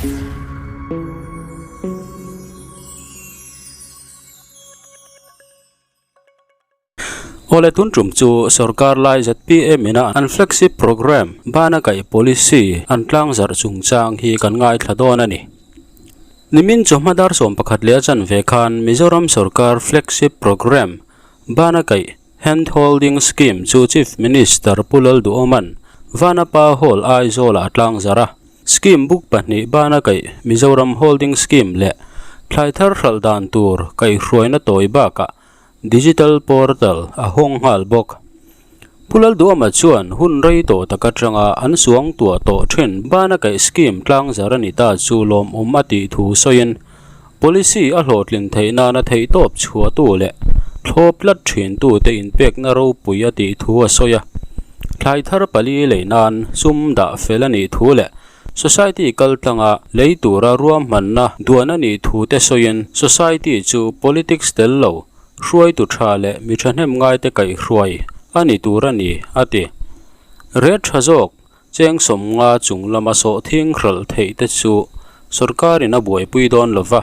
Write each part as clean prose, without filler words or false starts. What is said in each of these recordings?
Ole tuntum chu sarkar lai ZPM ina an flagship program Vanapa Policy an tlangzarhna chungchang hi kan ngai thladon ani nimin chomadar som pakhat le chan ve khan Mizoram sarkar flagship program Vanapa Handholding scheme chu Chief Minister pulal du oman Vanapa Hall Aizawl tlangzarhna scheme book pani Vanapa Mizoram holding scheme le thlaithar khaldan tur kai hruaina toiba ka digital portal a hawng hal bok pulal duama chuan hun rei to takatranga an suang tua to thren Vanapa scheme tlangzarhna ni ta chu lom ati thu soin policy a hlotlin theina na thei top chhuwa tu le thlop lat thin tu te in pek na ro pui ati thu a soya thlaithar pali leinan sum da felani thu le society kaltanga leitura ruam manna duana ni thu te soin society chu politics tel lo hruai tu tha le mi thanem ngai te kai hruai ani turani ati red thazok cheng somnga chunglama so thing khral thei te chu sarkarin a buai pui don lova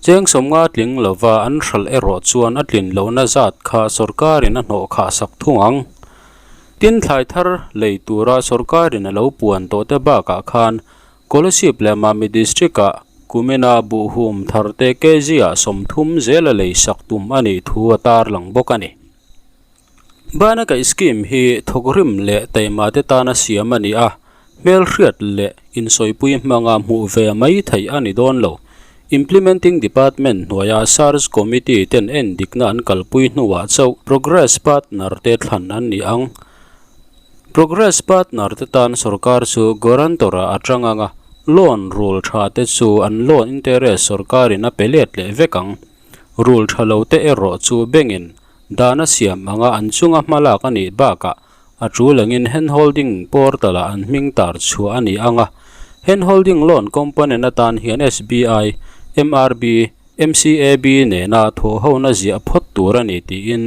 cheng somnga tling lova an khral ero chuan atlin lo na zat kha sarkarin a hno kha sak thungang tin thlaithar leitura sarkarin a lo puan to te ba ka khan scholarship le mami district a kumena buhum tharte kezia somthum zela lei saktum ani thu atar lang bokani Vanapa scheme hi thogrim le taimate tana siamani a mel hriat le insoipui manga mu ve mai thai ani don lo implementing department noya SARS committee ten en dikna an kalpui nuwa chau progress partner te thlan an ni ang progress partner te tan sarkar chu guarantora atanganga loan rule tha te chu an loan interest sarkarin a pelet le vekang rule thalo te ero chu bengin dana siam anga an chunga malak ani baka a chulangin handholding portal an mingtar chu ani anga handholding loan company na tan hian SBI MRB MCAB ne na tho hona zia phot turani ti in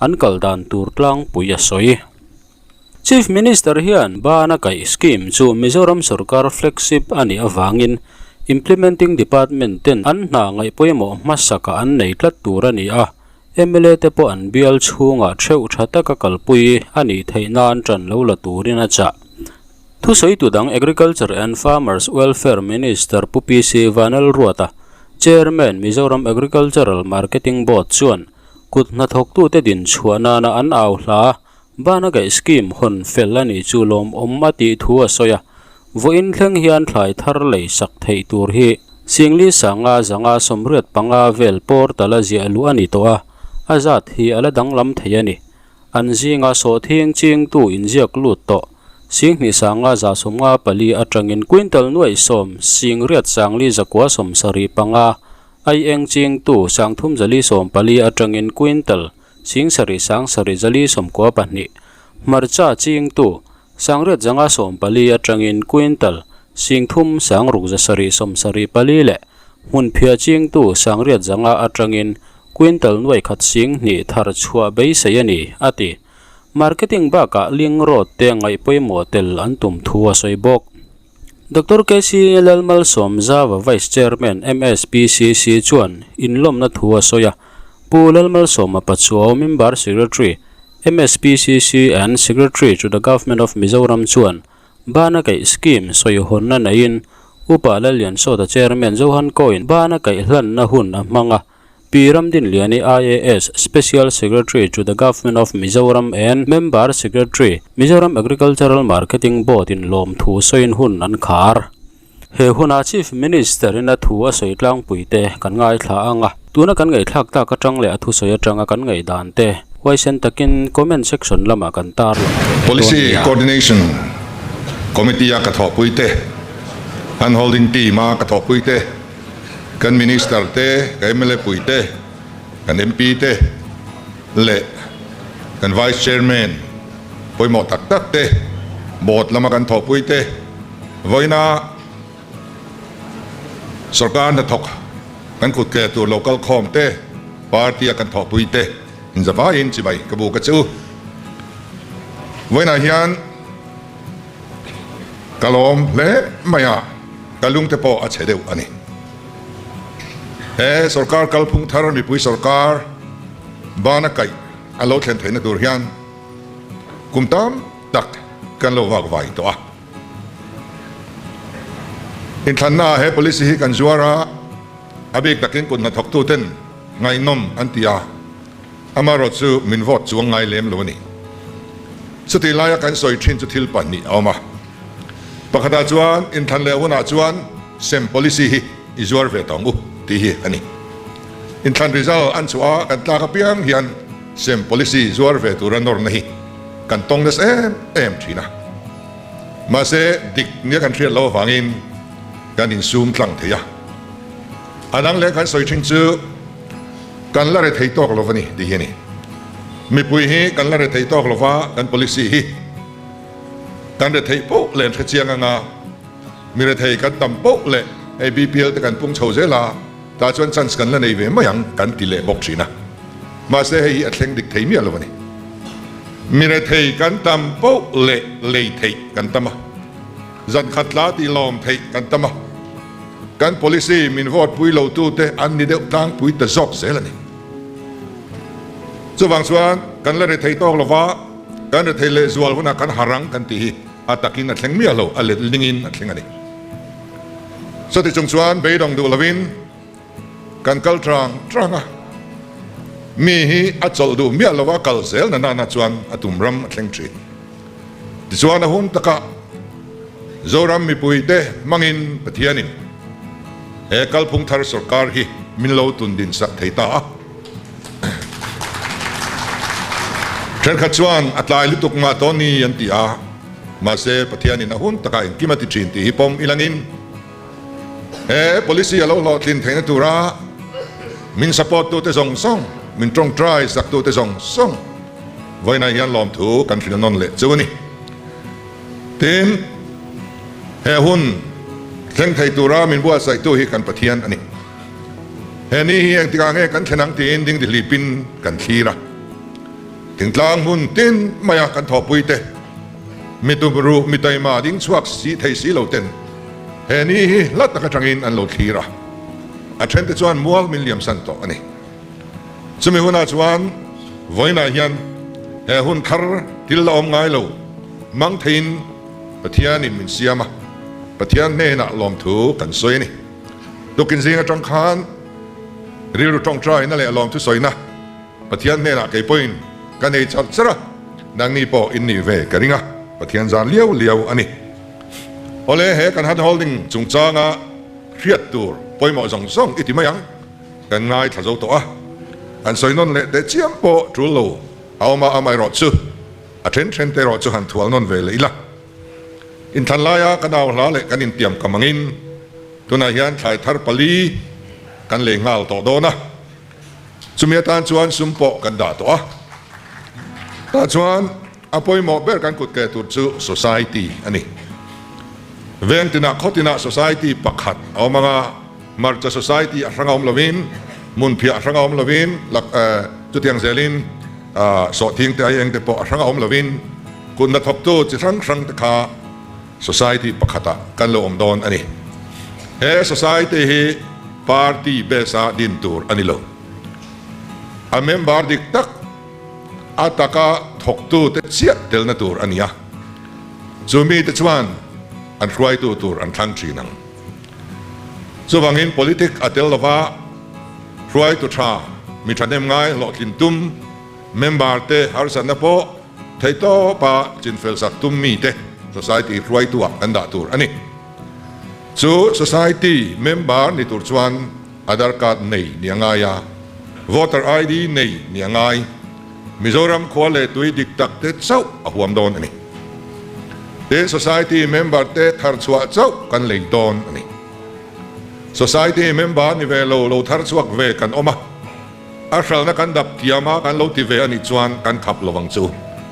an kaldan tur tlang puya soi Chief Minister hian Vanapa scheme chu Mizoram sarkar flagship ani awangin implementing department ten an na ngai poimo masaka an nei tlat turani a MLA te po an bial chhunga theu thata ka kalpui ani theinan tran lo la turina cha thu soi tu dang Agriculture and Farmers Welfare Minister Pupi si Vanal Ruata Chairman Mizoram Agricultural Marketing Board chuan kutna thok tu te din chuana na an aw hla Vanapa scheme hon felani chulom ati thu asoya voin thleng hian thlai thar lei sak thei tur hi singli sanga zanga somriat panga vel portal a zia lu ani to a azat hi ala danglam theiani anjinga so thing ching tu injiak lut to singni sanga za somnga pali atangin quintal nuai som singriat sangli zakwa som sari panga ai eng ching tu sangthum jali som pali atangin quintal sing sari sang sari jali som ko pani marcha ching tu sangret janga som pali atangin quintal singthum sang rukja sari som sari pali le hun phia ching tu sangret janga atangin quintal nuai khat sing ni thar chhuwa bei sayani ati marketing ba ka ling road te ngai poi motel antum thuwa soibok Dr. KC Lalmal som Java Vice Chairman MSPCC chuan inlom na thuwa soya Pulalmal Soma Patsuo Member Secretary MSPCC and Secretary to the Government of Mizoram chuan Vanapa scheme soyhon na nain upalalian so the Chairman Johan Coin Vanapa hlan na hun amanga Piram din liani IAS Special Secretary to the Government of Mizoram and Member Secretary Mizoram Agricultural Marketing Board in lom thu soin hun an khar he huna Chief Minister in a thu a soitlang puite kan ngai thla anga tuna kan ngai thak ta ka tang le athu soya tanga kan ngai dan te waisen takin comment section lama kan tar policy coordination committee ka tho puite handholding team ka tho puite kan minister te kan MLA puite kan MP te le kan vice chairman poimo tak tak te board lama kan tho puite voina sarkar na thok kan kut ke tu local khom te party kan tho puite in zaba in chibai kabu ka chu voina hian kalom le maya kalung te po at chedeu ani sarkar kalphung thar mi pui sarkar bana kai alo thlen theina tur hian kumtam tak kan lo wak vai to a in thanna he policy hi kan zuara abik takin kun na thok tu ten ngai nom antia amaro chu min vot chuang ngai lem lo ni suti laya kan soi thin chu thil pan ni awma pakhata chuan in than le wona chuan sem policy hi izuar ve tong u ti hi ani in than result an chua kan ta ka piang hian sem policy zuar ve tu ranor na hi kan tong des em thina ma se dik nia kan thriat lo wangin kan in zoom tlang theya anang le kan soi thin chu kan la re thei tok lo wani ti hi ni mi pui hi kan la re thei tok lo wa kan policy hi kan re thei po len kha chiang anga mi re thei kan tam po le ai BPL te kan pung chho zela ta chuan chance kan la nei ve mayang kan ti le bok thina ma se hi athleng dik thei mi lo wani mi re thei kan tam po le thei kan tama zan khatla ti lom thei kan tama kan policy min vot pui lo tu te an ni deuh tang pui te zok zelani chuwang chuan kan la re thei tok lova kan re thei le zual huna kan harang kan ti hi atakin athleng mi lo ale lingin athleng ani so ti chung chuan beidong du lovin kan kal tranga mi hi achol du mi lova kal zel na chuan atum ram athleng tri ti chuan a hun taka zoram mi pui te mangin pathianin kalphung thar sarkar hi min lo tun din sak theita tren kha chuan atlai lutuk ma to ni an ti a ma se pathianin a hun taka in kimati thin ti hi pom ilangin policy alo lo tlin theina tura min support tu te zong song min trong try sak tu te zong song voina hian lom thu kan thin non le chuani tin hun thleng thei tura min bua sai tu hi kan pathian ani ni hi ang tika nge kan thenang ti in ding di lipin kan thira tingtlang mun tin maya kan thopui te mitubru mitaima ding chuak si thei si lo ten ni hi lat ka tangin an lo thira a then te chuan mual milliam san to ani chumi huna chuan voina hian hun thar til la om ngai lo mang thein pathian in min siama pathian ne na lom thu kan soi ni dokin zinga tong khan riru tong trai na le lom thu soi na pathian ne na ke point kan ei char chara nang ni po in ni ve karinga pathian zan liao ani ole he kan handholding chung changa khiat tur poimo zong song iti mayang kan ngai thazo to a an soi non le te chiam po trulo awma amai ro chu a then te ro chu han thual non ve le ila in thanlaya kanaw hla le kan in tiam kamangin tuna hian thlai thar pali kan le ngal to do na chumia tan chuan sumpo kan da to a ta chuan apoi mo ber kan kut ke tur chu society ani veng tina khotina society pakhat aw manga marcha society arangom lovin mun phia arangom lovin lak chutiang zelin so thing te ayeng te po arangom lovin kun na thop tu chi rang te kha society pakhata kan lo om don ani he society hi party besa din tur ani lo a member dik tak ataka thok tu te chiat tel na tur ania zumi te chuan an khruai tu tur an thang chi nang chuwangin politic atel lova khruai tu tha mi thanem ngai lo tlin tum member te harsan na po theito pa chin fel sak tum mi te society khruai tu an da tur ani chu society member ni tur chuan aadhar card nei niangaya voter ID nei niangai Mizoram khole tui dik tak te chau a huam don ani te society member te thar chua chau kan lei don ani society member ni ve lo thar chuak ve kan oma a hral na kan dap tiama kan lo ti ve ani chuan kan khap lowang chu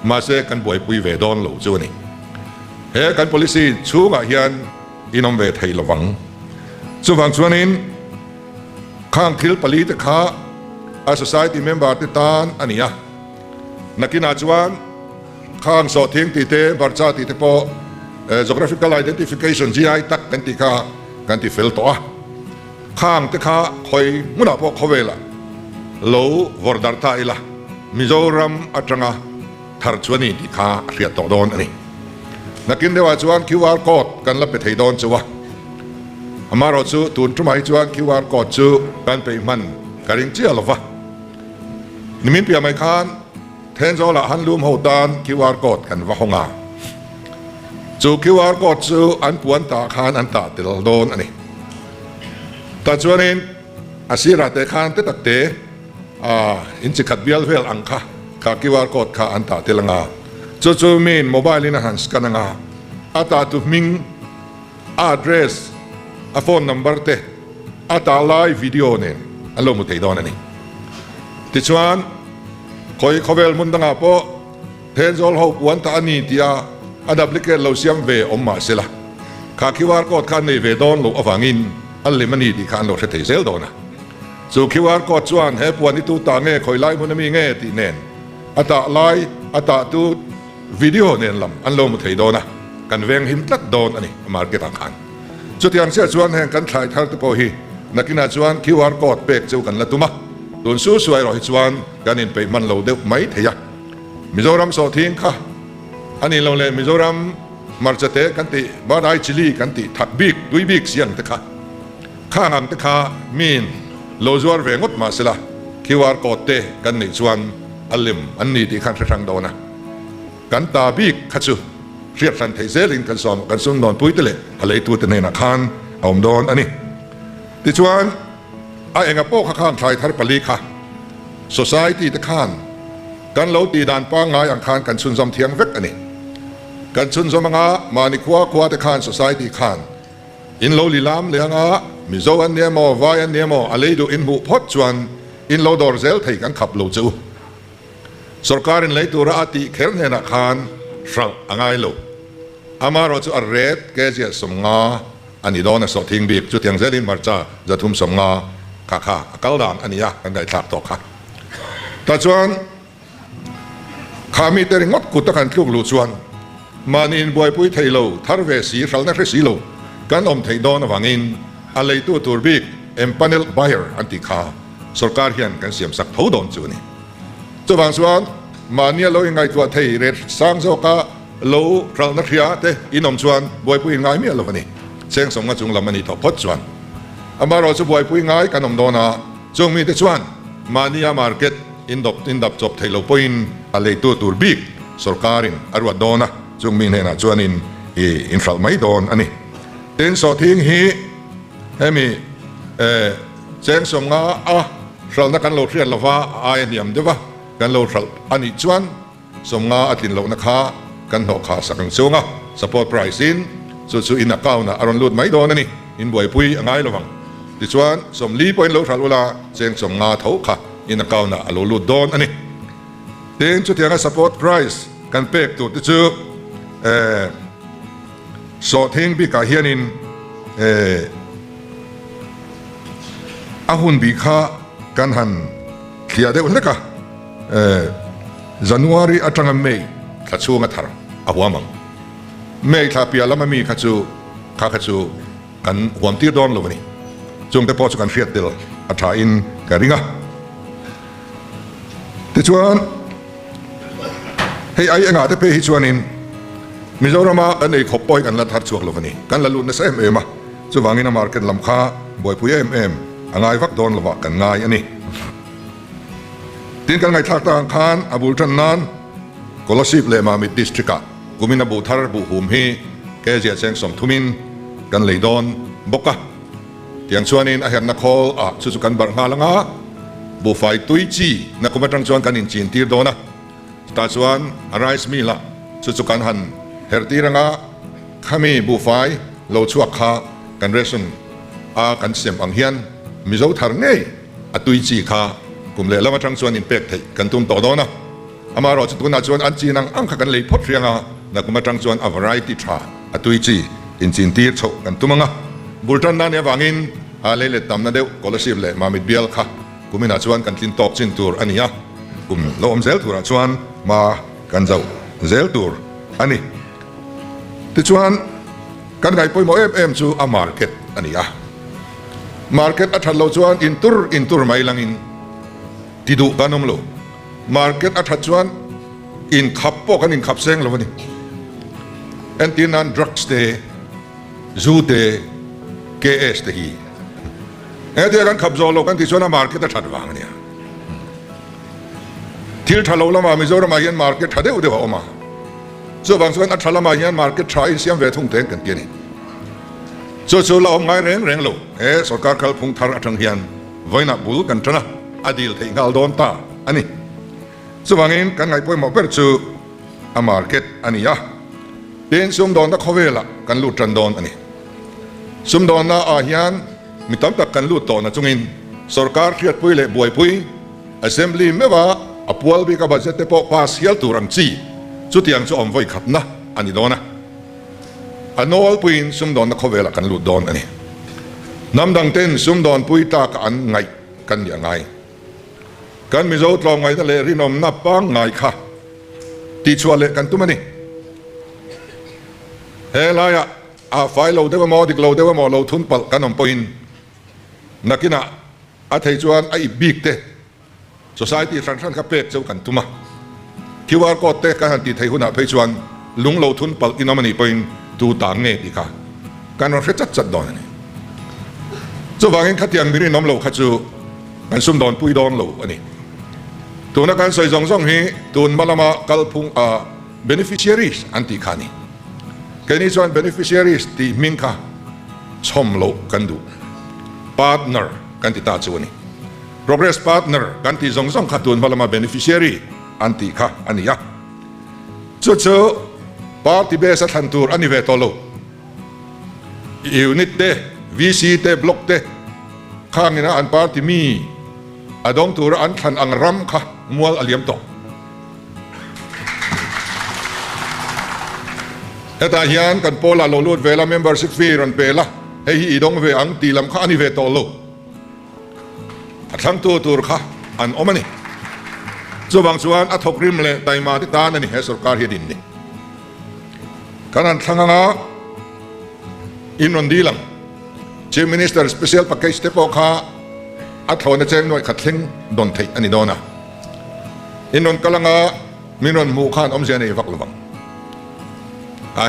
ma se kan boi pui ve don lo chu ani he kan policy chunga hian inom ve thei lowang chuwang chuanin khang thil pali te kha a society member te tan ania nakina chuan khang so thing ti te barcha ti te po geographical identification GI tak kan ti kha กันที่เฟลตัวข้างที่ข้าคอยมุนาพอเขาเวล่ะโลวอร์ดัร์ตาอิละมิโซรัมอัตรังทาร์ชวนีที่ข้าเรียกต่อโดนอันนี้นักกินเดว่าชวน QR code กันรับไปไทยโดนจัวอามาเราจูตุนทุ่มให้ชวน QR code จูกันไปมันการิงเจียลวะนิมิตเปียไม่ค้านเทนโซละฮันลูมหูดาน QR code กันวะฮงาจู QR code จูอันปวนตาคานอันตาติลโดนอันนี้แต่ชวนนี้อาศิระเตคานเตตักเตอินจิขัดเบียลเวลอังค่ะข้า QR code ข้าอันตาติลงาจูมีนโมบายลินหันสกันงาอัตาตุมิง address a phone number เตอัตาไลฟ์วิดีโอเนี่ยอันลงมุทัยดอนนี่ติชวนคอยขวลมุนดังอาปอเทนโซลฮาววันตาอันนี้ที่อันดับลิเกตเราเสียมเวอมมาเสละข้าคิวอาร์โค้ดข้าในเวดอนลูกอฟังอินอันเลมันนี่ที่ข้าเราเสถียรเซลดอนะสู่คิวอาร์โค้ดชวนให้ปวนที่ตูตาเง่คอยไลฟ์มันมีเง่ที่เน่นอัตาไลฟ์อัตาตูวิดีโอเนี่ยลำอันลงมุทัยดอนะกันเวงหิมตัดดอนอันนี้มาร์เก็ตต่างกันจุดที่อันเสียชวนแห่งกันถ่ายทาร์ตโพฮีนักกินอาชวนคิวอาร์โค้ดเป็กเจ้ากันละตุมาตุนสู้สวยรอฮิชวนกันอินไปมันเราเด็กไม่เทียมิโซรัมโซทิ้งค่ะอันนี้เราเลยมิโซรัมมาร์จเตกันติบาร์ไอชิลีกันติทักบิกดุยบิกเสียงตะค่ะข้างอันตะค่ะมีนโลจวร์เวงดมาสิละคิวอาร์โค้ดเตกันในชวนอัลลิมอันนี้ที่ขันทางโดนะกันตาบิกขัดจูเรียกสันเทเซลินกันซ้อมกันซุ่มนอนปุ้ยตะเละอะไรตัวเตนในนักขันเอาโดนอันนี้ที่ชวนไอ้เองกับโป้ข้างๆชายทาร์ปลีค่ะ society ตะขันกันเราตีดานป้างงายอังคารกันซุนซอมเทียงเวกอันนี้กันซุนซอมงามานิคัวตะขัน society ขันอินโลลิลามเลียงมิโซอันเนียโมวายอันเนียโมอะไรดูอินบุพอดชวนอินโลดอร์เซลไทยกันขับโลจูสรการินเลยตัวราติเคร์เนนักขันสังอ่างไอโลอามาเราจะอาร์เรตเกจิสมงาอันนี้โดนสอทิ้งบีกจุดยังเซลินมาร์จ้าจะทุ่มสมงาข้ากัลดานอันนี้กันได้ทักต่อค่ะแต่ชวนข้ามีแต่งดกุตกันทุกลูชวนมานินบวยปุ้ยไทยโลทาร์เวสีฟัลนักสีโลกันอมไทยโดนวังอินอะไรตัวตัวบีกเอ็มพาเนลไบเออร์อันติข้าสรการเฮียนกันเสียมสักเท่าโดนจูนี่เจ้าบางส่วนมาเนี่ยเรายังไงตัวไทยเรศสร้างโซกาโลฟัลนักเรียเตอินอมชวนบวยปุ้ยง่ายมีอะไรวะนี่เสียงสมงจุงลำมันนี่ทอพดชวนอามาเราจะบวยปุ้ยง่ายกันอมโดนะจงมีแต่ชวนมาเนี่ยมาร์เก็ตอินดับจบไทยโลปุ้ยอะไรตัวตัวบิ๊กสรการินอารวดโดนะจงมีเนี่ยนะชวนอินฟัลไม่โดนอันนี้เต็นสอทิ้งฮีให้มีเสียงสมงฟัลนักกันโลเทียนละฟ้าไอ้เนี่ยมเดี๋ยวกันโลฟัลอันนี้ชวนสมงาอตินโลนักขากันหอกขาสักเสียงสปอร์ตไพรซินสุดอินนักเก้านะอารอนลูดไม่โดนนี่อินบวยปุยง่ายระวังดิชวนสมลีปอยโลทารุลาเซงสมงาเท้าค่ะอินนักเก้านะอารอนลูดโดนอันนี้เต็งจุดที่สปอร์ตไพรส์กันเป็กตัวที่ชื่อสอดทิ้งบิกาเฮียนินอาหุนบิกากันหันเขียเดวันเล็กจันวารีอัตรังเมย์ขัดชูงัดทาร์อาหัวมังเมย์ทับยาละมันมีขัดชูกันหัวมตีดอนโลวันนี้จงแต่พอสุกันเฟียดเดลอัฐาอินการิงะที่ชวนให้ไอ้เงาที่ไปฮิชวนินมิโซรามาอันนี้ขบปอยกันละทัดช่วงโลวันนี้กันละลุนในเอ็มจะวางอินมาร์เก็ตลำค้าบ่อยปุยเอ็มง่ายฟักโดนละวะกันง่ายอันนี้ทิ้งกันไงทักต่างคานอบูชันนันกอลสิบเลมามิดดิสทริกะกุมินาบูทาร์บูฮุมฮีแกเจียเซงสมทุมินกันเลยโดนบกะเตียงชวนินอาเห็นนักโคสุกันบาร์ฮาลังะบูไฟตุยจีนักกุมจังชวนกันอินจีนตีร์โดนะตาชวนอะไรสมีละสุกันหันเฮร์ตีรังะขมีบูไฟโลชัวคากันเรซุนกันเสียมอังเฮียนมิโซทาร์เงยตุยจีคากุมเลแล้วมาจังชวนอินเป็กไทยกันตุ้มโตโดนะอามาเราจะตุนชวนอันจีนังอังขักันเลยพดเรียงนักกุมจังชวนอวารายติทราตุยจีอินจีนตีร์โชกันตุ้มงะบุตรนั้นเนี่ยวางอินอะไรเลยตามนั่นเดียวกอลสิบเลยมามิดเบียลค่ะกุมินาชวนกันทินตอกจินตูร์อันนี้กุมโลมเซลตูร์ชวนมากันเจ้าเซลตูร์อันนี้ที่ชวน กันไงปุยโมจูa market อันนี้market อัฐเราชวนอินตุร์ไม่ลังอินติดูกันนมโล market อัฐชวนอินขับพวกกันอินขับเซ็งโลวันนี้เอ็นตีนัน drugs เตจูเต KS เตฮีเอ็นตีกันขับโซโลกันที่ชวน market อัฐวางเนี่ยที่ทะเลาะมามิโซรามาเฮียน market ทัดเดียวออกมาส่วนบางส่วนอัฐละมาเฮียน market ใช้เสียงเวทุ่งเต็งกันเกี่ยนี่ส่วนเราไม่เร่งโลสกัดเขาพุ่งทาร์ทังเฮียนไว้นับบุลกันนะอดีตที่เขาโดนตาอันนี้ส่วนบางอินกันไงพวกมาเปิดจูa market อันนี้เป็นสมดอนตะเขาเวล่ะกันลุดจันดอนอันนี้สมดอนน่ะอาเฮียนมีตั้งแต่กันลุดต่อนะจงอินสกัดเทียดปุยเละบวยปุย assembly ไม่ว่าอพวลบีกับบัตรเตปอพาสเฮียตูรังจีสุดที่ยังจะอมไว้ขัดนะอันนี้โดนนะอันโน้ตปุยสมดอนตะเขาเวล่ะกันลุดดอนอันนี้น้ำดังเต้นสมดอนปุยตากันไงกันอย่างไงกันมีโจทย์ลองไงทะเลรินอมนับปังไงค่ะตีชัวเละกันตุ้มนี่เฮ้ยไรไฟเราเดี๋ยวมาดิกเราเดี๋ยวมาเราทุนปัลกันนอมปุยนักกินะอาทิตย์ชวนไอ้บิ๊กเต้ society สังสรรค์กับเป็ดเจ้ากันตุ้มคิดว่าก็เต้กันตีไทยหุ่นอาเพชวนลุงเราทุนปัลอินอมันนี่ปุยดูต่างเงี้ยดีค่ะการเราเช็ดจัดดอนนี่เจ้าบางเงินขัดยังมีรินอมเราขัดจูกันซุ่มดอนปุยดอนเราอันนี้ตัวนักการใส่จงซ่องฮีตัวมาลามากัลพุงbeneficiaries อันที่ขานี่แค่นี้ส่วน beneficiaries ที่มิงค่ะชมโลกันดู partner กันที่ตาจวนนี่ progress partner กันที่จงซ่องขัดตัวมาลามา beneficiary อันที่ค่ะอันนี้จุดๆ party base ทันตัวอันนี้เวทโล unit เต VC เต block เตข้างนี้นะอัน party มีอดองตัวอันทันอังรำค่ะมัวอเลียมตกแต่เฮียนกันโปลาโลลูดเวลา membership fee รันเปล่าให้อีดงเวอังตีลำข้านี่เวตโลทั้งตัวค่ะอันอมันนี่ส่วนบางส่วนอัฐกริมเลยไตมาที่ตานั่นนี่ให้สุรการเฮดินนี่ขณะทั้งนั้นอินวันดีลัง Chief Minister Special Package เตปอค่ะอัฐวันเจงหน่วยขัดทิ้งโดนเทอันนี้โดนนะอินนนกำลังมีนนมูขานอมเสียในวักลบัง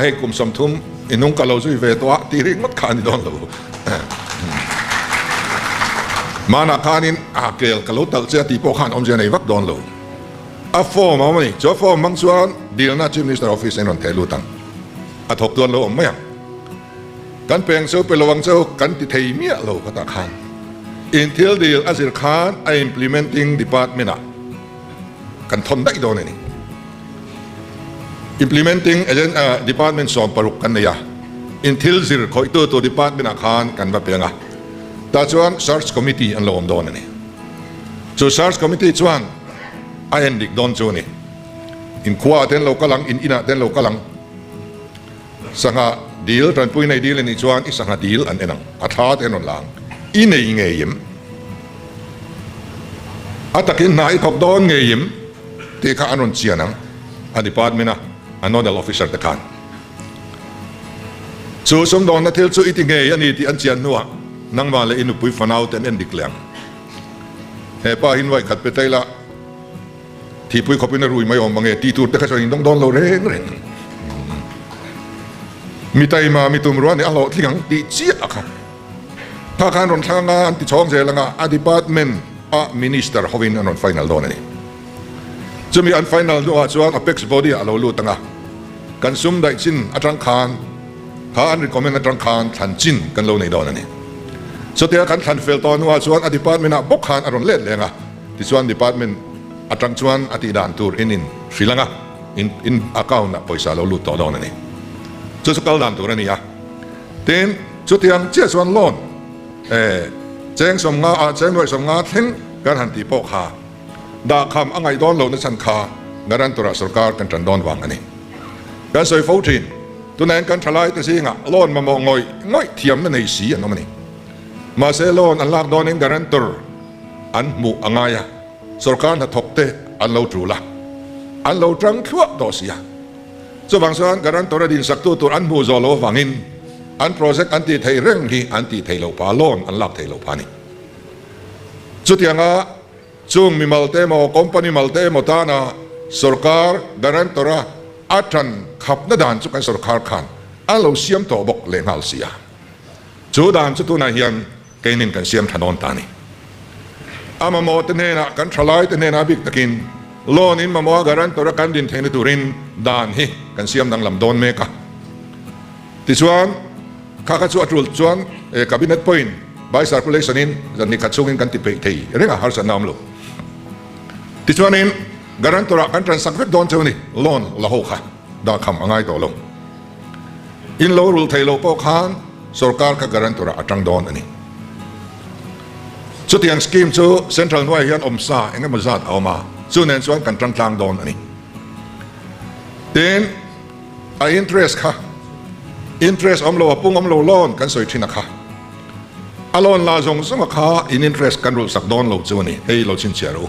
ให้กลุ่มสมทุมอินนุ่งกะเราช่วยเวตัวตีริงมัดขานนี่โดนเรามาหนักขานินเกลกะเราตัดเสียตีปอขานอมเสียในวักโดนเราฟอร์มเอาไหมจ้าฟอร์มบางส่วนดีลน่า Chief Minister Office อินนนเทลูตังถกตัวเราไม่ยังกันเปลี่ยนเซลเป็นระวังเซลกันติดเทียมเราก็ตาขานUntil deal as it can implementing department กันทนได้โดนนี่ implementing agent department สอนปรุกกันเนี่ย until สิคอยตัว department กันแบบเป็นไงแต่ชวน search committee อันลงโดนนี่so search committee ชวนไอ้เอ็นดิกโดนชวนนี่ in ขวาเต้นเรากำลัง in อินะเต้นเรากำลังสังหา deal ตอนปุยใน deal นี่ชวนอีสังหา deal อันเอ็นังอัฐาเต้นนนหลังอินเองเงียมอัตกินนายถกโดนเงียมที่ข้าอนุญเชียนังอันดีพาร์ตเมนต์อันโนเดลออฟฟิเซอร์ตะการสู้สมดอนนัทเทลสู้อิติเงียนี่ที่อันเชียนนัวนั่งมาเลยอินุปุยฟันเอาเต็นเอ็นดิกเลียงเฮป้าหินไว้ขัดไปไตละที่ปุยขบินรุยไม่ออกมาเงี้ยที่ตูดแต่ข้าชนินต้องโดนเราเร่งมีไตมามีตุ่มร้อนเนี่ยเราที่ยังตีเจี๊ยครับถ้าการรอนทางงานที่ช่องเจริญงานดีพาร์ตเมนต์มินิสเตอร์เขาวินอันฟิแนลโดนนี่จะมีอันฟิแนลด้วยส่วนอเพ็กซ์บอดี้เราลู่ตั้งกันซุ่มได้จินอัตรังคารข้าอันรีคอมเมนต์อัตรังคารทันจินกันเราในโดนนี่สุดท้ายกันทันเฟลตอนว่าส่วนดีพาร์ตเมนต์บกขานอารมณ์เล็ดเลยนะที่ส่วนดีพาร์ตเมนต์อัตรังส่วนอธิดานตูร์อินฟิลังอินอากาวนต์ปอยสาเราลู่ต่อโดนนี่สุดสุดกัลดานตูร์นี่เต็นสุดท้ายเจ้าส่วนล้นแจ้งสมงาแจ้งหน่วยสมงาทิ้งการหันตีโปกขาด่าคำอังไงดอนเหล่านั้นสันคางารันตุระสการกันจันดอนวังอันนี้การสวยฟูทินตัวนั้นการทลายตัวสิ่งล้นมามองง่อยเทียมนั่นในสีอันนั้นนี่มาเซลอนอันลากดอนเองการันตุรอันหมู่อังไงสการหัดถกเตอันเราจูละอันเราจังขั้วต่อเสียส่วนบางส่วนการันตุระดินสักตัวอันหมู่จอโลวังอิน อันโปรเจกต์อันที่ไทยเร่งที่อันที่ไทยเราพาล้อนอันหลักไทยเราพานี่จุดยังอ่ะช่วงมีมัลเตโมคอมพานีมัลเตโมตานะสุรการการันตระอัตรันขับนาดานจุกันสุรการขันอันเราเสียมตัวบกเลงฮัลเซียจุดด่านจุดตัวนั้นยังเกนินกันเสียมถนนตานี่อามาโมตเนนะกันทลายตเนนะบิกตะกินโลนินมาโมการันตระกันดินเทนตุรินด่านฮิกันเสียมดังลำโดนเมกะที่ส่วนข้าขจวดรุลส่วนคาบิเนตพอยน์บายซาร์คูลเลชันินจะนิคัดส่งกันติเปย์ที่เรื่องอาหารสนามลูที่ส่วนนี้การันตระกันทรานสักเวกโดนเจ้านี่โลนละหกค่ะด่าคำง่ายต่อลงอินโลรุลไทยโลโปคานสุรการกับการันตระอัตรังโดนอันนี้สุดที่ยังสกีมจูเซ็นทรัลหน่วยยันอมซาเองก็มาจัดเอามาส่วนนั้นส่วนกันตรังโดนอันนี้เด่นไออินเทรสค่ะอินเทรสอมโลปุ่งอมโลโลนกันสวยที่นักค่ะอารมณ์ลาจงสมค่ะอินเทรสกันรูสักโดนโลจวนี่เฮ้ยโลชินเชียรู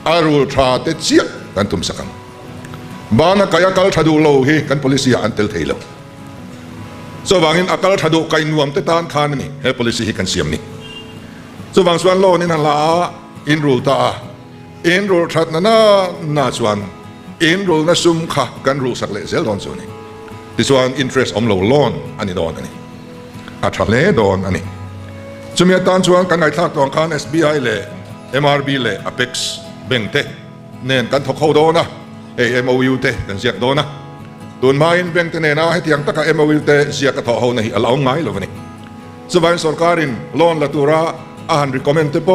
อารูทราเตเจียกันตุ่มสักคำบ้านกายกัลทัดูโลเฮกัน policy อันเตลเทโลส่วนบางอินอากาลทัดูไกนวมเตตานคานนี่เฮ้ policy กันเสียมนี่ส่วนบางส่วนโลนี่นั่นละอินรูตาอินรูทัดนั่นน่าส่วนอินรูน่าซุ่มค่ะกันรูสักเลเซลโดนส่วนนี้ที่ส่วน interest อมโลโลนอันนี้โดนอันนี้อัตราเลโดนอันนี้จุดมีตานส่วนกันไงทักตัวกัน SBI เลย MRB เลย Apex เบ่งเตเน้นกันทกเข้าโดนนะMOU เตกันเสียกโดนนะตุนมาอินเบ่งเตเน้นนะให้เที่ยงตะกับ MOU เตเสียกกันทกเข้านี่เอาง่ายเลยวันนี้สบายสุรการินโลนละตัวระอาหาร recommend เตโป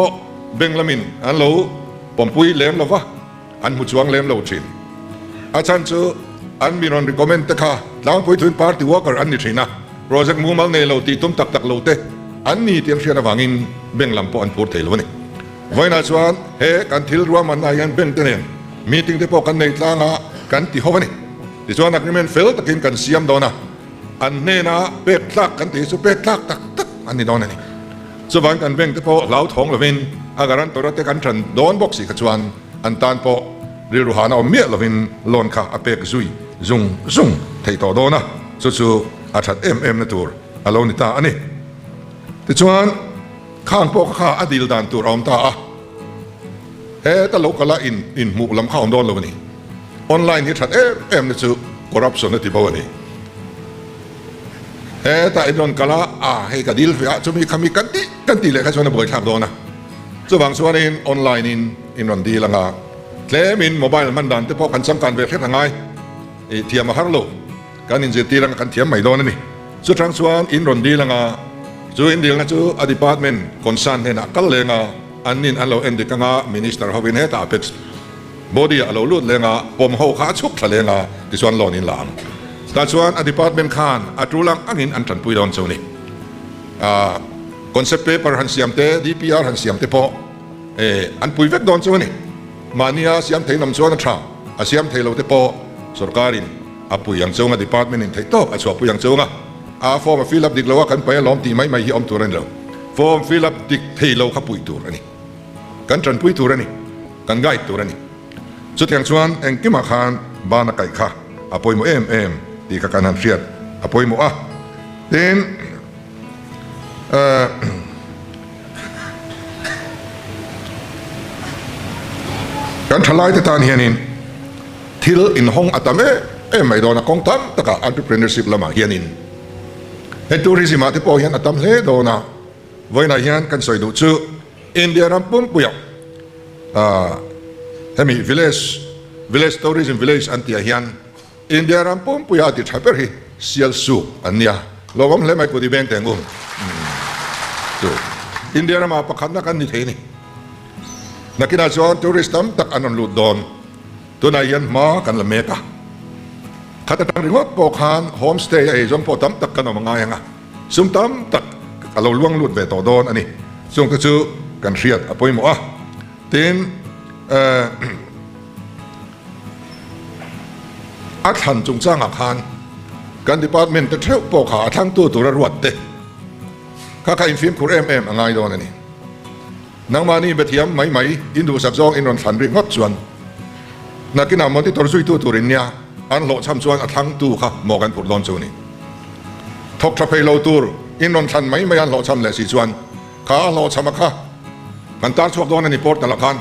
เบ่งละมินอันโลปมปุยเลี้ยมละวะอันมุจวงเลี้ยมโลชินอาจารย์จูอันมีนอน recommend เตค่ะหลังปุยทุน party worker อันนี้ชินะโปรเจกต์มูมัลเนโลตีตุ้มตักโลเตอันนี้เตรียมเชียร์วางินเบ่งลำปอันพูดเทลวันนี้ไว้น่าชวนเฮกันทิลรัวมันนายกันเบ่งเตเนมีติ้งเตโปกันในตลางะกันที่หัวนี่ที่ชวนนักเรียนเฟลตะกินกันเสียมโดนะอันเนนะเป็ดลักกันที่สุเป็ดลักตักอันนี้โดนนี่ส่วนกันเบ่งเตโปเหลาทองละวินอาการันตัวรัตกันฉันโดนบ็อกซี่ขจวนอันตานโปริรุหานเอาเมียละวินลอนค่ะอเปกซุยซุงไทยต่อโดนะสู้อาชัดนะตัวอารมณ์นี่ตาอันนี้ที่ชวนข้างพวกข้าอดีตด่านตัวอมตาเฮ้ตลกกะละอินหมู่ลำข้าวโดนเลยวันนี้ออนไลน์ที่ชัดนี่จูคอร์รัปชันที่บ้านนี้เฮ้แต่อินโดนกะละให้กระดิลฟิอาจะมีคำมีกันตีเลยแค่ชวนบ่อยทักโดนนะส่วนบางส่วนอินออนไลน์อินวันดีละงาเล่มินโมบายมันดันที่พวกกันสำคัญเวททางไงเทียมมาฮัลโหลการอินเจตีละกันเทียมไม่โดนนี่ส่วนทางส่วนอินวันดีละงาจูอินเดียงจูDepartmentคอนซัลท์เนี่ยนะก็เลยงาอันนี้อันเราเอ็นดิกังา Minister เขาเป็นเหตุอาเป็กบอดี้เราลุดเลยงาผมเขาขาชุกทะเลงาที่ส่วนหล่อนินหลังแต่ส่วน Department ขานอัตรุลังอันนี้อันฉันพูดโดนส่วนนี้concept paper หันเสียมเต DPR หันเสียมเตพออันพูดเวกโดนส่วนนี้มาเนี่ยเสียมเทนำส่วนนั้นช่างเสียมเทเราเตพอสุรการินพูดยังส่วน Department นี่เทโต้ส่วนพูดยังส่วนฟอร์มฟิลลับดิกเราว่ากันไปล้อมตีไม่ฮิอมตัวนั้นเราฟอร์มฟิลลับดิกเทเราขับปุยตัวนี้กันจันปุยตัวนี้กันไกตัวนี้สุดที่ชวนเองกิมาขานบ้านไก่ข้าอภัยโมตีกับการหันเสียดอภัยโมเด่นกันทลายที่ตาเฮียนินทิลอินห้องอัตเมไม่โดนกองทัพตะกะ entrepreneurship ละมาเฮียนินเห็นตัวริสิมาที่พอเห็นอัตมเลโดนะไว้ในเห็นกันสวยดูชื่ออินเดียรำปุ่มปุยเฮมี village tourism village อันที่เห็นอินเดียรำปุ่มปุยที่ทับไปที่เซียลซูอันเนี้ยเราก็ไม่ไม่กูดีแบงแต่งอินเดียรำมาประคันนักกันนี่เท่นี่นักกินอาชญ์ทัวริสต์ตั้มตักอันนั้นลุดโดนตัวนายยันมากันละเมกะข้าแต่ตั้งริงว่าปกหันโฮมสเตย์ไอ้จอมพอตั้มตักกันเอามาไงยังอ่ะซุ่มตั้มตักเราล่วงหลุดไปต่อโดนอันนี้ส่งกระชูกันเสียดอภัยหมดทีนอัดหันจงสร้างอาคารการดีพาร์ตเมนต์จะเที่ยวปกหาทั้งตัวรวดเตะข้าใครอินฟิล์มคูเอ็มอะไรโดนอันนี้นังมานี่เบทียมไม่อินดูสักซองอินรอนฝันริงงดส่วนนักกินน้ำมันที่ตัวซุยตัวรินเนี่ยอันโหลดช้ำส่วนทั้งตู้ค่ะมอกันปวดร้อนส่วนนี้ท กทะเพโลตูร์อินนนทันไม่ยันโลชำเลสีชวนข้าโลชำข้ากันตาชวกโดนนี่ปอดตะละคัน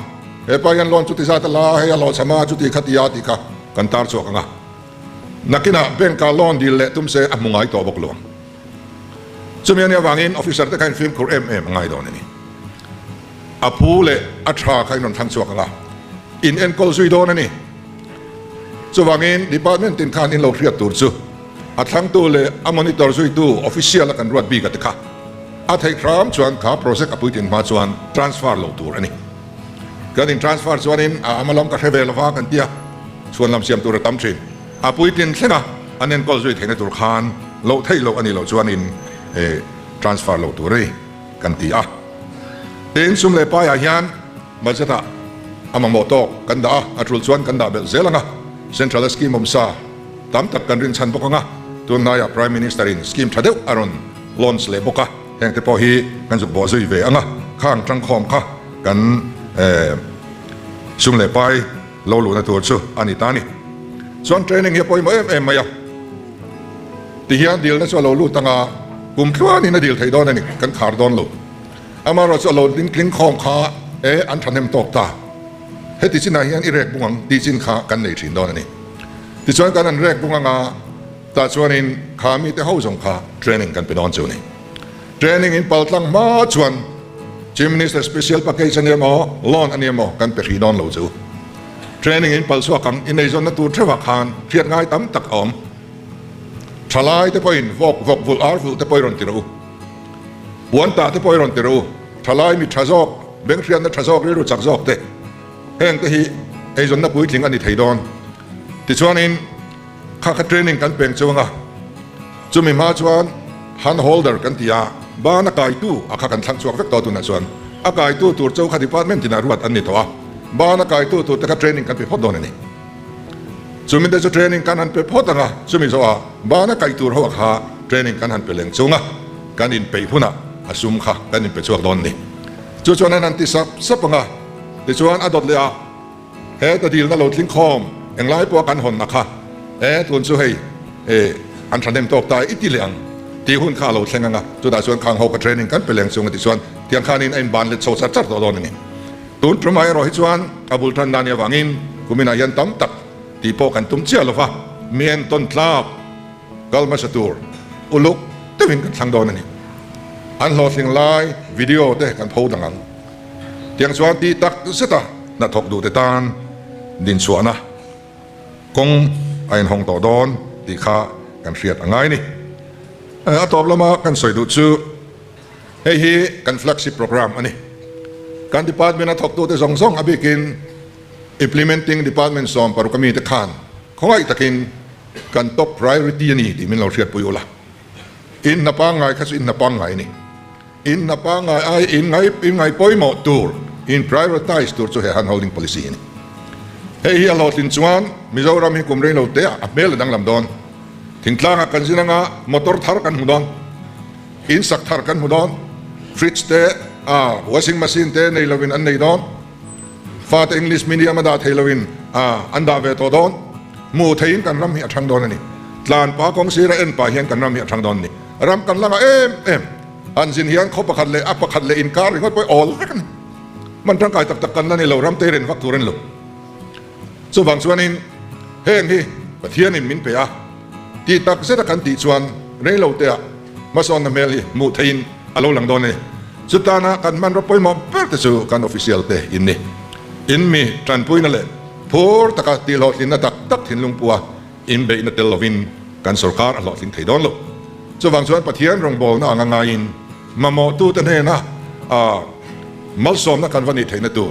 ไปยันลอนจุติซาตลาให้ยันโลชำจุติขัดยาติค่ะกันตาชวกงะนักกินะเป็นการลอนดีเละตุ้มเสอมุงไงตัวบกหลวงจุดนี้วางอินออฟฟิเซอร์ที่การฟิล์มคูเอ็มไงโดนนี่อาพูเละอัตราใครนนทันชวกงะอินเอ็นกอลซุยโดนนี่จุดวางอิน Departmental ขันอินโลเครียดตูร์ซูอัตทั้งตัวเลยอามอนิเตอร์ซุยตูออฟฟิเชียลกันรวดบีกันติค่ะอัตให้ครามชวนขาโปรเซสกับผู้ตินมาชวน transfer โลตูร์นี่การอิน transfer ชวนอินมาล้อมกับเฮเวลฟ้ากันเดียชวนลำเสียมตัวตั้มชินผู้ตินเช่นน่ะอันนั้นก็ซุยเทนตัวขานโลไทยโลอันนี้โลชวนอินtransfer โลตูร์นี่กันเดียเต็นซุ่มเลยไปอาหารมาจะท่าอามังโมโตกันดาอัตรุลชวนกันดาเบลเซลังะ Central Scheme มซาตามตักกันรินชันปกงะตัวนาย Prime Minister อินสกีมทัดเดวอารอนลอนส์เลบกะแห่งเทปฮีกันจุดบ่อซุยเวงะข้างจังคอมค่ะกันซุ่มเลยไปโลลูนตัวชูอันนี้ตานี่ส่วนเทรนนิ่งเฮียปอยมามายาที่เฮียดีลนั่นส่วนโลลูตั้งกุมขวานี่นะดีลไทยดอนนี่กันขาดดอนลูอามาเราส่วนโลดิ้งคลิ้งคอมขาอันทันเฮมตกตาเฮติชินาเฮียนอิเรกบุงังดีจินขากันในถิ่นดอนนี่ที่ส่วนการนั้นแรกบุงังแต่ส่วนนี้ขามีแต่เขาส่งขาเทรนนิ่งกันไปนอนจูนี่เทรนนิ่งอินปัลตังมาชวนชิมินิสเตอร์สเปเชียลแพ็กเกจเนี่ยมั้งลอนอันนี้มั้งกันไปที่นอนเราจูเทรนนิ่งอินปัลสวกังอินในส่วนนั้นตัวเทวคานเทียนง่ายตั้มตักอมทลายแต่พออินวอลอาร์ฟูแต่พออินติรูวันตาแต่พออินติรูทลายมีทรากเบงเทียนนั้นทรากเรื่องจักรากเตะแห่งที่ไอ้ส่วนนั้นปุ้ยถึงอันนี้ไทยดอนที่ส่วนนี้ข้าเทรนนิ่งกันเป็นจังอ่ะจุมีมาชวนฮันโฮลเดอร์กันที่บ้านอากาศตู้อาคารกันทั้งส่วนเวกตัวตัวนั้นส่วนอากาศตู้ตัวเจ้าข้า Department ที่น่ารวดอันนี้ตัวบ้านอากาศตู้ตัวแต่ข้าเทรนนิ่งกันไปพอดโดนนี่จุมีแต่จะเทรนนิ่งกันหันไปพอดอ่ะจุมีส่วนบ้านอากาศตู้เขาข้าเทรนนิ่งกันหันไปเลี้ยงจุงอ่ะกันอินไปพุ่นอ่ะอาซุมข้ากันอินไปช่วยโดนนี่ส่วนนั้นที่สับอ่ะที่ส่วนอดดเลยอ่ะเฮ้แต่ดีลนั่นเราทิ้งคอมอย่างไรพวกกันหนนะคะทุนช่วยอันทันเดมตกตายอิติเลียงที่หุ่นข้าเราเช่นงั้นจุดส่วนข้างหกเทรนนิ่งกันไปเลี้ยงส่งที่ส่วนเที่ยงข้านี้ไอ้บ้านเล็ดโซ่จัดตัวโดนนี่ตุนทำไมเราให้ส่วนอับุลทันดานยาวังอินกุมินายันตั้มตักที่พวกกันตุ้มเชี่ยวหรอฟ้าเมียนต้นทลาบกัลมาสตูร์อุลุกเตวินกันทางโดนนี่อันหลอดสิ่งไลน์วิดีโอเตกันพูดดังนั้นเที่ยงส่วนที่ตักเสตานัดถกดูเตตานดินส่วนนะคงไอ้ห้องต่อดอนที่ข้ากันเสียดง่ายนี่ตอบแล้วมากันสวยดูชื่อเฮ้ยกัน Flagship โปรแกรมอันนี้การ Department ถกตัวแต่ส่งอภิกิน implementing Department สอมปรุกมีตะขานของไอ้ตะกินกัน top priority นี่ที่มันเราเสียดปุยละอินนับปังไงข้าศึกอินนับปังไงนี่อินนับปังไงไออินไงปอยหมดตัวอิน prioritize ตัวช่วย Handholding Policy นี่เฮ้ยเราทิ้งชวนมิโซรามีกุมเรื่องเราเตะอับเมลดังลำดอนทิ้งทางกันสินะงามอเตอร์ทาร์กันหุดอนอินสักทาร์กันหุดอนฟริตเตะwashing machine เตะในลวินอันในดอนฟาดอังกฤษมีเดียมาดาเทลวินอันดาเวตดอนมูเทียนกันรำเหียทางดอนนี่ลานปากองศิระเอ็นป่าเฮียนกันรำเหียทางดอนนี่รำกันละอันสินเฮียนเขาประคัดเลยประคัดเลยอินการ์ก็ไปออลกันมันร่างกายตักกันแล้วนี่เรารำเตเรนฟักตัวเรนลูส่วนบางส่วนนี้เฮ้ยที่ประเทศนี้มินเปียที่ตักเสด็จกันที่ส่วนเรื่องเราเตะมาสอนน้ำเมลีมูทินอารมณ์หลังโดนนี่สุดท้ายนะกันมันรับไปมาเปิดสู่การออฟฟิเชียลเตะอินนี่อินมีทรันปุยนั่นแหละพูดตะกัดที่เราทินนักตักทินลุงปัวอินเบย์นัดเตลวินการสุรการเราทินไทยดอนลูส่วนบางส่วนประเทศรองบอลน่างงายินมาโมตูตันเฮนะมัลซอมนักการวันนี้ไทยนัดตัว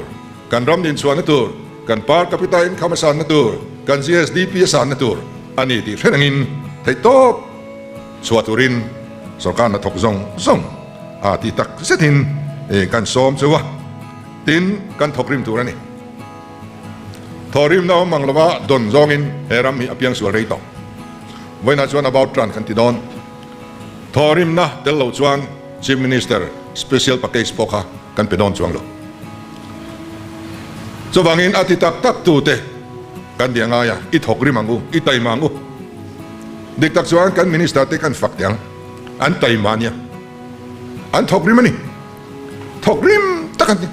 การรำดินส่วนนัดตัวกันปาร์กัปิตาอินคามาสานนัตัวกัน CSDP สานนัตัวอันนี้ที่เรื่องอินไทยโตสวัสดิรินสการนัทกซงที่ตักเสถินกันซ้อมเสียวตินกันทกริมตัวนี่ทอริมน้องมังละวะดนซองอินเฮรัมมีอภิยังสวรรค์ต่อไว้น่าชวน about ตรันกันที่ดอนทอริมนะเดลลูชวน Chief Minister Special Package ปกกันไปดอนชวนโลส่วนบางอินอาทิตักตักตัวเตกันเดียงไงอิทกริมังกูอิไตมังกูเด็กตักชวนกันมินิสเตอร์เตกันฝักยัง อันไตมาเนี่ยอันทอกริมนี่ทอกริมตะกันนี่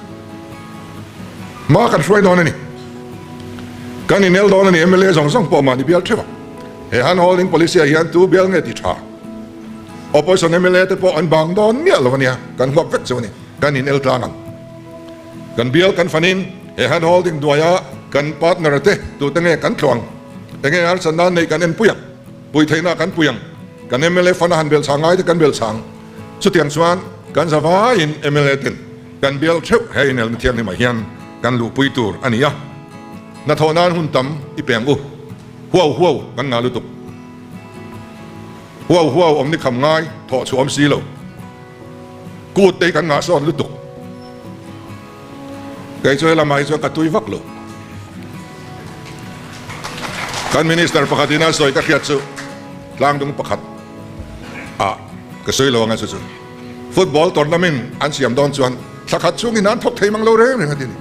มากันช่วยโดนนี่กันนี่เนลโดนนี่MLAสองปอมานี่เบียร์เทวะเฮฮันโฮลดิ้ง policy เฮียนตูเบียร์เงี้ยติชาopposition MLA เตปออันบางโดนเนี่ยละวันเนี่ยกันหัวเวกเจ้านี่กันนี่เนลตางันกันเบียร์กันฟันินเฮฮันโฮลดิ้งด้วยกันพาร์ทเนอร์เตตัวตั้งเงี้ยกันทวงตั้งเงี้ยอันสันดานในกันเอ็นปุยปุยเทน่ากันปุยกันMLAฟันหันเบลสังไงที่กันเบลสังสุดที่อันส่วนกันสบายอินMLA ตินกันเบลเชฟให้เนลเทียนนี่มาเฮียนกันลูปุยตูร์อันนี้นัทโนานหุ่นตั้มอีเปียงหัวกันงาลุตุกหัวอมนี่คำง่ายถอดสวมสีโลกูเตะกันงาซ้อนลุตุกไก่ช่วยละไม่ช่วยกระตุยวักโลกันมินิสเตอร์ประคัตินาสวยกับเขียดสุล้างตรงประคัดก็ช่วยละว่าไงสุดฟุตบอลทัวร์นาเมนต์อันเสียมดอนชวนสักขัดช่วงนี้นั้นทบเทมังโลเร่เลยกันทีนี้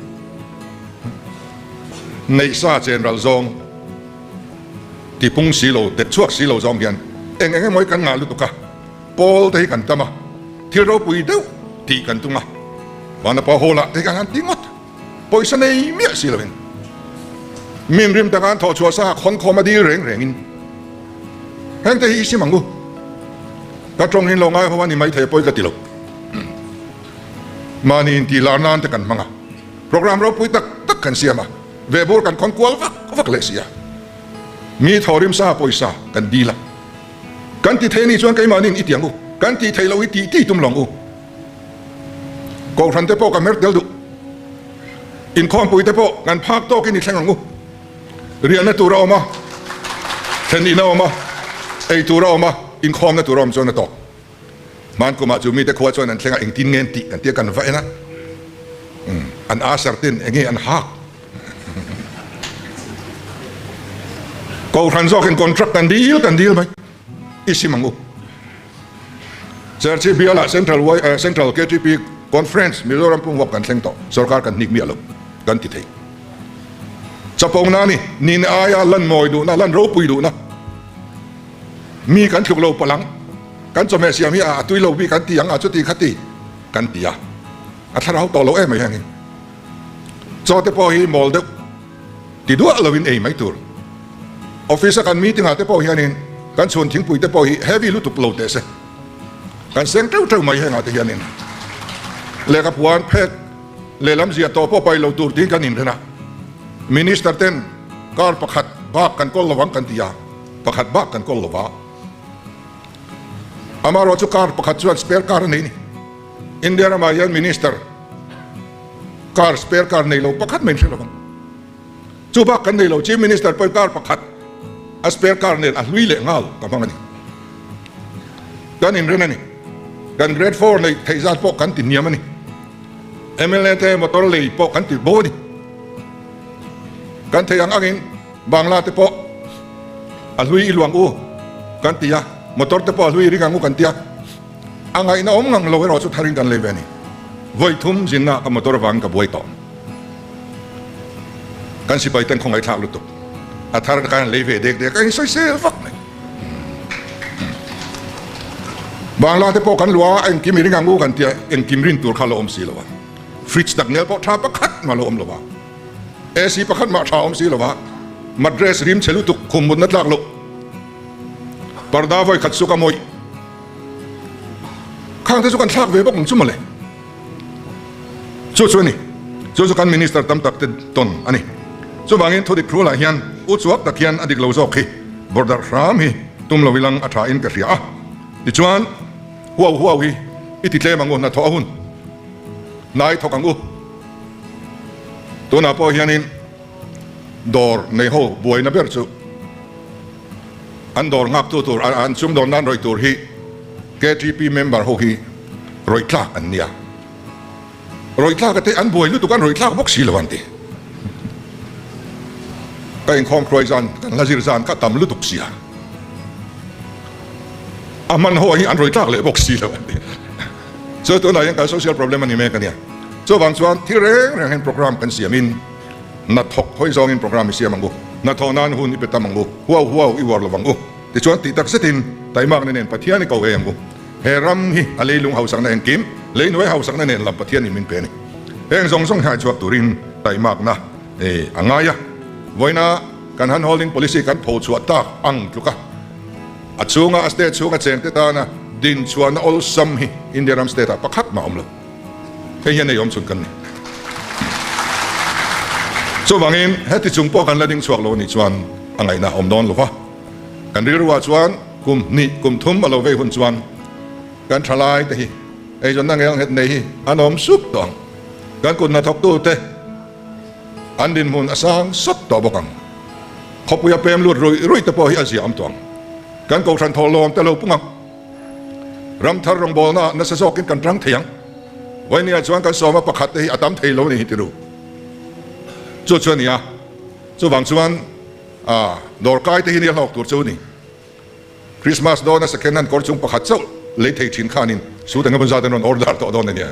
ในซาเจนรัลซองที่พุ่งสีโลเด็ดช่วงสีโลซองเพียนเองไม่กันงานลุตุกะปอลที่กันตั้มที่เราปุยเดียวที่กันตุ้งVanapa Hallที่กันที่งดปอยสนายเมียสีโลเองมิมริมตะการทอชัวซาคนคอมาดีเร่งแห่งแต่อีสิมังกูก็ตรงนี้ลงง่ายเพราะว่านี่ไม่เทปอยกติโลมานี่ที่ลานานตะกันมังโปรแกรมเราปุยตักกันเสียมาเวบอร์กันคนกวลวักเลเซียมีทอริมซาปอยซากันดีละกันที่เทนี่ชวนไกมานินอีเตียงกูกันที่เทเราอีที่ตุ้มหลงกูกูทันเตโปกันเมร์เดลดูอินคอมปุยเตโปกันภาคโตกินอีกแข่งหลงกูเรียนในตัวเรามาเทนอีน่ามาไอตัวเรามาอินคอมในตัวเราชวนในโตมันกูมาจูมีแต่ขวดชวนนั่นแข่งเองตินเงินติกันเตี้ยกันไว้นะอันอาเซอร์ตินเองอันฮักกูทันซอกเป็นคอนทรัคกันดีลไหมอิสิมังกูเซอร์ชีเบียละเซ็นทรัลKTPคอนเฟรนซ์มิโซรัมปุ่งวับกันเซ็งต่อสรการกันนิกมีอารมณ์กันติดให้จะปงนานี่อายาลันมอยดูนะลันรูปุยดูนะมีกันถูกเราพลังกันจะแม่เสียมีตุยเรามีกันตียังจุดตีขัดตีกันตีถ้าเราต่อเราไม่ยังไงจอดแต่พอฮีมอลเด็กที่ดูเราวินไม่ตัวออฟฟิศกันมีติงหาแต่พอฮีนี่กันส่วนทิ้งปุยแต่พอฮีเฮฟวี่ลุตุกโลเตสกันเซ็งเท่าไม่ให้งาแต่ฮีนี่เลกับวันเพชรเลลำเสียต่อพ่อไปเราตัวทิ้งกันอินเถอะนะมินิสเตอร์เต้นการประคัดบ้ากันก็ระวังกันตีประคัดบ้ากันก็ระวังอามาเราจะการประคัดส่วนสเปร์การนี่อินเดียมายันมินิสเตอร์การสเปร์การนี่เราประคัดไม่ใช่ระวังจูบ้ากันนี่เราชีมินิสเตอร์ไปการประคัดสเปร์การนี่ลุยเล่งาลกับมันนี่กันอินเรื่องนี้กันเกรดโฟร์ในไทยซาปกันติดเนียมันนี่MLAเทมอตอร์เลยปกันติดโบนี่กันเทียงอังอินบางลาเตปลุยอิลวังอูกันตีมอตอร์เตปลุยริงังอูกันตีอังไงน้อมงังเราเราสุดทาริงกันเลยเวนี่ไว้ทุ่มจินนะกับมอตอร์วังกับไว้ต่อกันสิไปเต้นของไอ้ทาลุตุอัธารการเลยเวเด็กกันใส่เสื้อฟักนี่บางลาเตปกันลัวเอ็งกิมริงังอูกันตีเอ็งกิมรินตัวข้าลอมสีละวะฟริตซ์ดักเนลปอทาประคัดมาลอมละวะสีประคัดมาชาอมสีละวะมาเดรสริมเชลุตุคุมบุญนัดลักลุปาร์ดาไว้ขัดสุกามวยข้างที่สุกันทักเว็บของจุ่มเลยช่วยนี่ช่วยกันมินิสเตอร์ตั้มตักต้นอันนี้ช่วยบางอย่างทุดิครัวละเฮียนอุศวกตะเคียนอดีตเราโอเคบอร์ดาร์รามีตุ้มเราวิลังอัฐาอินกระเสียดิชวนหัวฮีอิติเลมังอุนัทอหุนนายทกังอุตัวนับพอเฮียนินดอร์ในห้องบวยนับเบิร์จูอันดอร์งับตัวอันซุ่มดอนนั้นรอยตัวฮี KTP member ห้องฮีรอยคลาอันเนี้ยรอยคลาก็เตอันบวยลุตุกันรอยคลาก็บกสีละวันทีก็ยังคอมครอยซันกันลาซิรซันก็ตำลุตุกเสียมันห้องฮีอันรอยคลาเลยบกสีละวันทีส่วนตัวไหนยังกับ social problem นี่แม่กันเนี่ยส่วนบางส่วนที่เร่งเห็นโปรแกรมกันเสียมินนัดทกห้อยซองอินโปรแกรมเสียมังกูนัดทอนันหุ่นอิเปตามังกูหัวอีวอร์ละมังกูแต่ส่วนติดตักเซตินไต่มากเนี่ยปัทยานี่เขาเองกู heram hi alei lung hausang na engkim lei noi hausang na nen lam pathian in min pe ni heng zong zong hai chuak turin tai mak na angaya voina kan handholding policy kan pho chuat tak ang tluka achunga state chunga cheng te ta na din chuan all sam hi indiaram state pakhat ma omlo he hian nei om chun kan so wangin heti chung po kan lading chuak lo ni chuan angai na om don lo fa kan rirwa chuan kum thum alo ve hun chuan kan thalai te hi ei jon nang yang het nei hi anom sup tong kan kun na thok tu te an din mun asang sot to bokang khopuya pem lut rui te po hi aziam tong kan ko than tholom te lo punga ram thar rong bol na sa zokin kan trang thiang wainia chuan kan soma pakhat te hi atam thei lo ni hi tiru chu chuan ya chu wang chuan dor kai te hi ni lok tur chu ni Christmas do na second hand kor chung pakhat chau le thei thin khanin su tanga ban za den order to don ni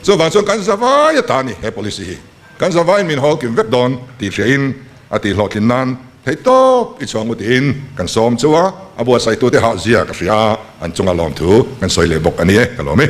so wang chuan kan zawai ta ni he policy hi kan zawai min hol kim vek don ti shein ati hlokin nan thei top I chuang utin kan som chuwa abo sai tu te ha zia ka ria an chunga lom thu kan soi le bok ani e ka lomi